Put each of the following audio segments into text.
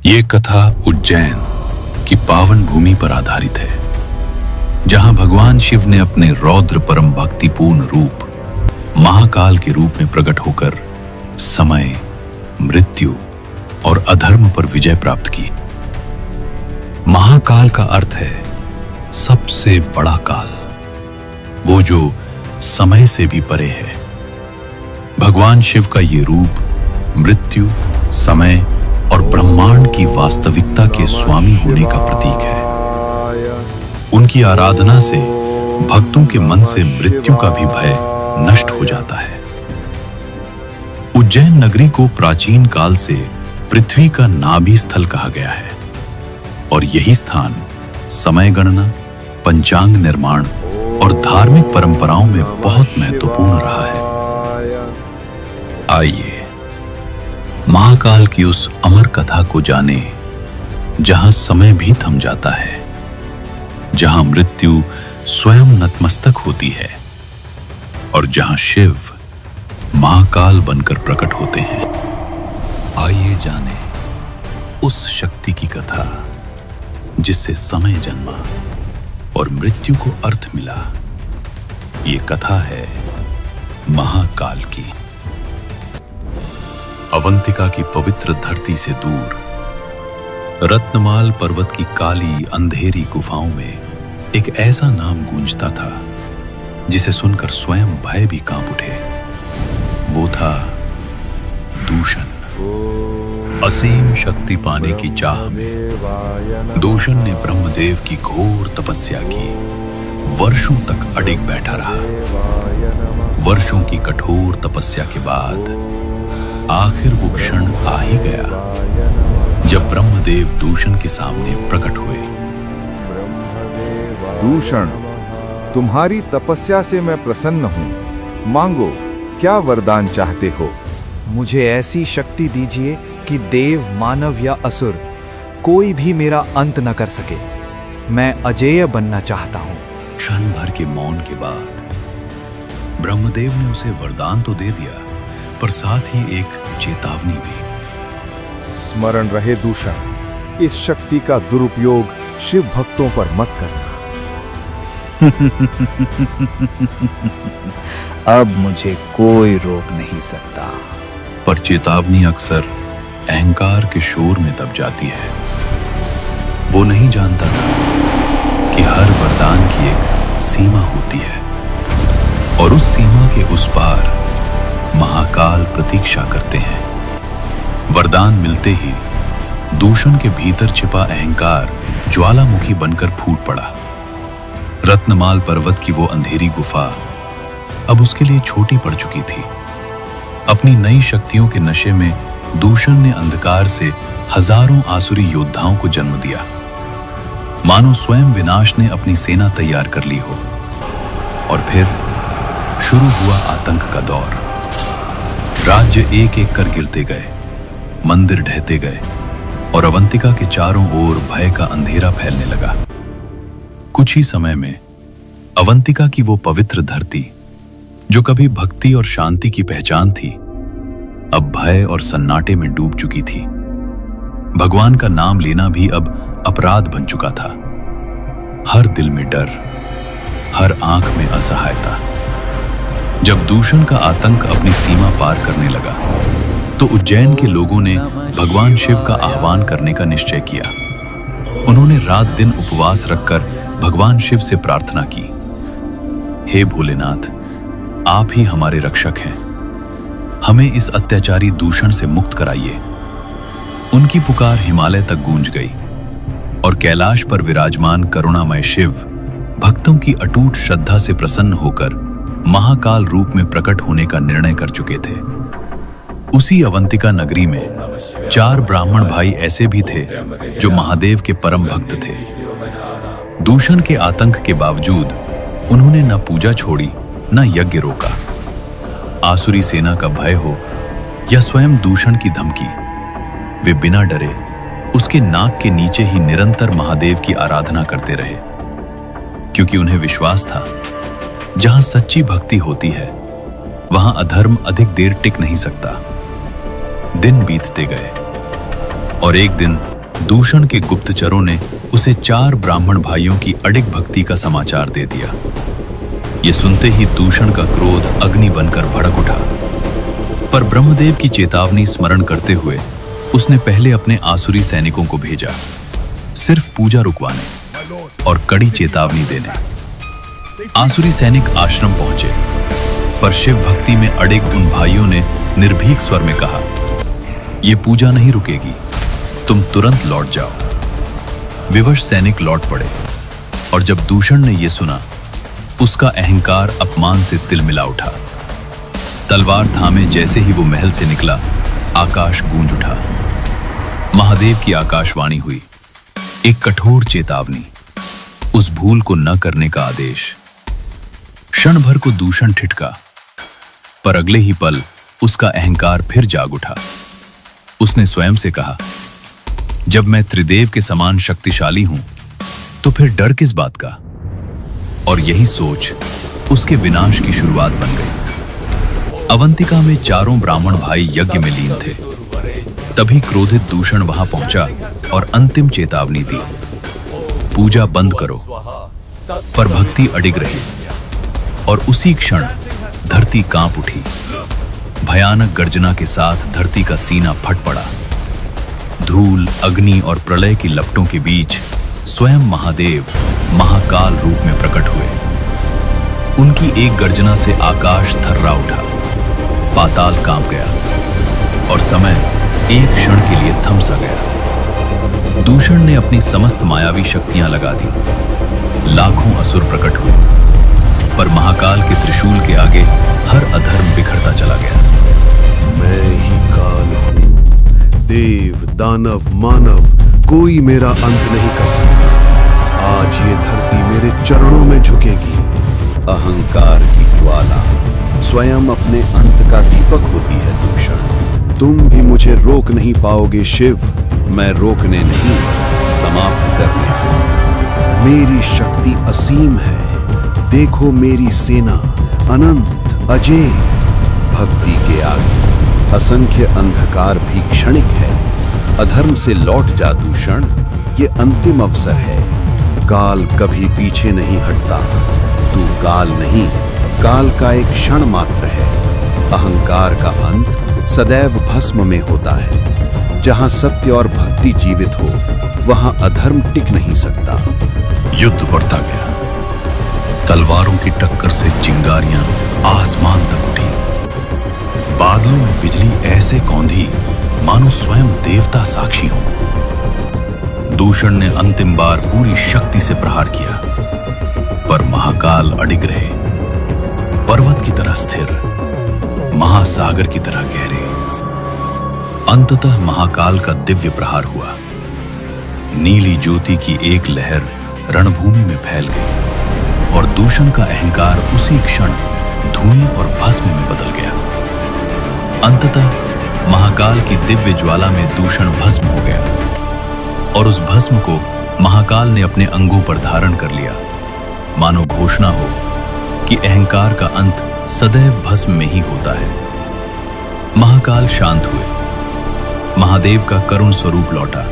ये कथा उज्जैन की पावन भूमि पर आधारित है, जहां भगवान शिव ने अपने रौद्र परम भक्तिपूर्ण रूप महाकाल के रूप में प्रकट होकर समय, मृत्यु और अधर्म पर विजय प्राप्त की। महाकाल का अर्थ है सबसे बड़ा काल, वो जो समय से भी परे है। भगवान शिव का ये रूप मृत्यु, समय और ब्रह्मांड की वास्तविकता के स्वामी होने का प्रतीक है। उनकी आराधना से भक्तों के मन से मृत्यु का भी भय नष्ट हो जाता है। उज्जैन नगरी को प्राचीन काल से पृथ्वी का नाभि स्थल कहा गया है और यही स्थान समय गणना, पंचांग निर्माण और धार्मिक परंपराओं में बहुत महत्वपूर्ण रहा है। आइए महाकाल की उस अमर कथा को जाने, जहां समय भी थम जाता है, जहां मृत्यु स्वयं नतमस्तक होती है और जहां शिव महाकाल बनकर प्रकट होते हैं। आइए जाने उस शक्ति की कथा जिससे समय जन्मा और मृत्यु को अर्थ मिला। ये कथा है महाकाल की। अवंतिका की पवित्र धरती से दूर रत्नमाल पर्वत की काली अंधेरी गुफाओं में एक ऐसा नाम गूंजता था जिसे सुनकर स्वयं भय भी कांप उठे। वो था दूषण। असीम शक्ति पाने की चाह में दूषण ने ब्रह्मदेव की घोर तपस्या की। वर्षों तक अडिग बैठा रहा। वर्षों की कठोर तपस्या के बाद आखिर वो क्षण आ ही गया जब ब्रह्मदेव दूषण के सामने प्रकट हुए। दूषण, तुम्हारी तपस्या से मैं प्रसन्न हूँ। मांगो, क्या वरदान चाहते हो? मुझे ऐसी शक्ति दीजिए कि देव, मानव या असुर कोई भी मेरा अंत न कर सके। मैं अजेय बनना चाहता हूँ। क्षण भर के मौन के बाद ब्रह्मदेव ने उसे वरदान तो दे दिया, पर साथ ही एक चेतावनी भी। स्मरण रहे दूषण, इस शक्ति का दुरुपयोग शिव भक्तों पर मत करना। अब मुझे कोई रोक नहीं सकता। पर चेतावनी अक्सर अहंकार के शोर में दब जाती है। वो नहीं जानता था कि हर वरदान की एक सीमा होती है और उस सीमा के उस पार महाकाल प्रतीक्षा करते हैं। वरदान मिलते ही दूषण के भीतर छिपा अहंकार ज्वालामुखी बनकर फूट पड़ा। रत्नमाल पर्वत की वो अंधेरी गुफा अब उसके लिए छोटी पड़ चुकी थी। अपनी नई शक्तियों के नशे में दूषण ने अंधकार से हजारों आसुरी योद्धाओं को जन्म दिया, मानो स्वयं विनाश ने अपनी सेना तैयार कर ली हो। और फिर शुरू हुआ आतंक का दौर। राज्य एक एक कर गिरते गए, मंदिर ढहते गए और अवंतिका के चारों ओर भय का अंधेरा फैलने लगा। कुछ ही समय में अवंतिका की वो पवित्र धरती, जो कभी भक्ति और शांति की पहचान थी, अब भय और सन्नाटे में डूब चुकी थी। भगवान का नाम लेना भी अब अपराध बन चुका था। हर दिल में डर, हर आंख में असहायता। जब दूषण का आतंक अपनी सीमा पार करने लगा, तो उज्जैन के लोगों ने भगवान शिव का आह्वान करने का निश्चय किया। उन्होंने रात दिन उपवास रखकर भगवान शिव से प्रार्थना की, हे भोलेनाथ, आप ही हमारे रक्षक हैं। हमें इस अत्याचारी दूषण से मुक्त कराइए। उनकी पुकार हिमालय तक गूंज गई और कैलाश पर विराजमान करुणामय शिव भक्तों की अटूट श्रद्धा से प्रसन्न होकर महाकाल रूप में प्रकट होने का निर्णय कर चुके थे। उसी अवंतिका नगरी में 4 ब्राह्मण भाई ऐसे भी थे जो महादेव के परम भक्त थे। दूषण के आतंक के बावजूद उन्होंने न पूजा छोड़ी, न यज्ञ रोका। आसुरी सेना का भय हो या स्वयं दूषण की धमकी, वे बिना डरे उसके नाक के नीचे ही निरंतर महादेव की आराधना करते रहे, क्योंकि उन्हें विश्वास था जहां सच्ची भक्ति होती है वहां अधर्म अधिक देर टिक नहीं सकता। दिन बीतते गए और एक दिन दूषण के गुप्तचरों ने उसे 4 ब्राह्मण भाइयों की अडिग भक्ति का समाचार दे दिया। ये सुनते ही दूषण का क्रोध अग्नि बनकर भड़क उठा, पर ब्रह्मदेव की चेतावनी स्मरण करते हुए उसने पहले अपने आसुरी सैनिकों को भेजा, सिर्फ पूजा रुकवाने और कड़ी चेतावनी देने। आसुरी सैनिक आश्रम पहुंचे, पर शिव भक्ति में अडिग उन भाइयों ने निर्भीक स्वर में कहा, यह पूजा नहीं रुकेगी, तुम तुरंत लौट जाओ। विवश सैनिक लौट पड़े, और जब दूषण ने यह सुना, उसका अहंकार अपमान से तिलमिला उठा। तलवार थामे जैसे ही वो महल से निकला, आकाश गूंज उठा। महादेव की आकाशवाणी हुई, एक कठोर चेतावनी, उस भूल को न करने का आदेश। क्षण भर को दूषण ठिठका, पर अगले ही पल उसका अहंकार फिर जाग उठा। उसने स्वयं से कहा, जब मैं त्रिदेव के समान शक्तिशाली हूं, तो फिर डर किस बात का? और यही सोच उसके विनाश की शुरुआत बन गई। अवंतिका में 4 ब्राह्मण भाई यज्ञ में लीन थे। तभी क्रोधित दूषण वहां पहुंचा और अंतिम चेतावनी दी, पूजा बंद करो। पर भक्ति अडिग रही, और उसी क्षण धरती कांप उठी। भयानक गर्जना के साथ धरती का सीना फट पड़ा। धूल, अग्नि और प्रलय की लपटों के बीच स्वयं महादेव महाकाल रूप में प्रकट हुए। उनकी एक गर्जना से आकाश थर्रा उठा, पाताल कांप गया और समय एक क्षण के लिए थम सा गया। दूषण ने अपनी समस्त मायावी शक्तियां लगा दी। लाखों असुर प्रकट हुए, पर महाकाल के त्रिशूल के आगे हर अधर्म बिखरता चला गया। मैं ही काल हूं, देव, दानव, मानव, कोई मेरा अंत नहीं कर सकता। आज ये धरती मेरे चरणों में झुकेगी। अहंकार की ज्वाला स्वयं अपने अंत का दीपक होती है दूषण। तुम भी मुझे रोक नहीं पाओगे शिव। मैं रोकने नहीं, समाप्त करने हूं। मेरी शक्ति असीम है। देखो मेरी सेना अनंत अजय। भक्ति के आगे असंख्य अंधकार भी क्षणिक है। अधर्म से लौट जा दूषण, ये अंतिम अवसर है। काल कभी पीछे नहीं हटता। तू काल नहीं, काल का एक क्षण मात्र है। अहंकार का अंत सदैव भस्म में होता है। जहां सत्य और भक्ति जीवित हो, वहां अधर्म टिक नहीं सकता। युद्ध बढ़ता गया। तलवारों की टक्कर से चिंगारियां आसमान तक उठी। बादलों में बिजली ऐसे कौंधी मानो स्वयं देवता साक्षी हो। दूषण ने अंतिम बार पूरी शक्ति से प्रहार किया, पर महाकाल अडिग रहे, पर्वत की तरह स्थिर, महासागर की तरह गहरे। अंततः महाकाल का दिव्य प्रहार हुआ। नीली ज्योति की एक लहर रणभूमि में फैल गई, और दूषण का अहंकार उसी क्षण धुएं और भस्म में बदल गया। अंततः महाकाल की दिव्य ज्वाला में दूषण भस्म हो गया, और उस भस्म को महाकाल ने अपने अंगों पर धारण कर लिया, मानो घोषणा हो कि अहंकार का अंत सदैव भस्म में ही होता है। महाकाल शांत हुए। महादेव का करुण स्वरूप लौटा।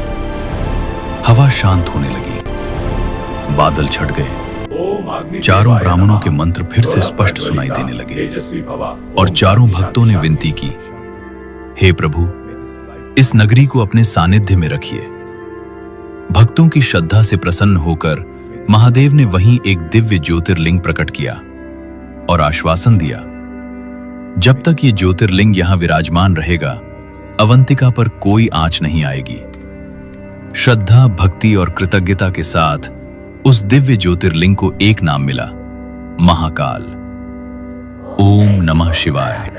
हवा शांत होने लगी। बादल छट गए। 4 ब्राह्मणों के मंत्र फिर से स्पष्ट सुनाई देने लगे, और 4 भक्तों ने विनती की, हे प्रभु, इस नगरी को अपने सानिध्य में रखिए। भक्तों की श्रद्धा से प्रसन्न होकर महादेव ने वहीं एक दिव्य ज्योतिर्लिंग प्रकट किया और आश्वासन दिया, जब तक ये ज्योतिर्लिंग यहां विराजमान रहेगा, अवंतिका पर कोई आंच नहीं आएगी। श्रद्धा, भक्ति और कृतज्ञता के साथ उस दिव्य ज्योतिर्लिंग को एक नाम मिला, महाकाल। ओम नमः शिवाय।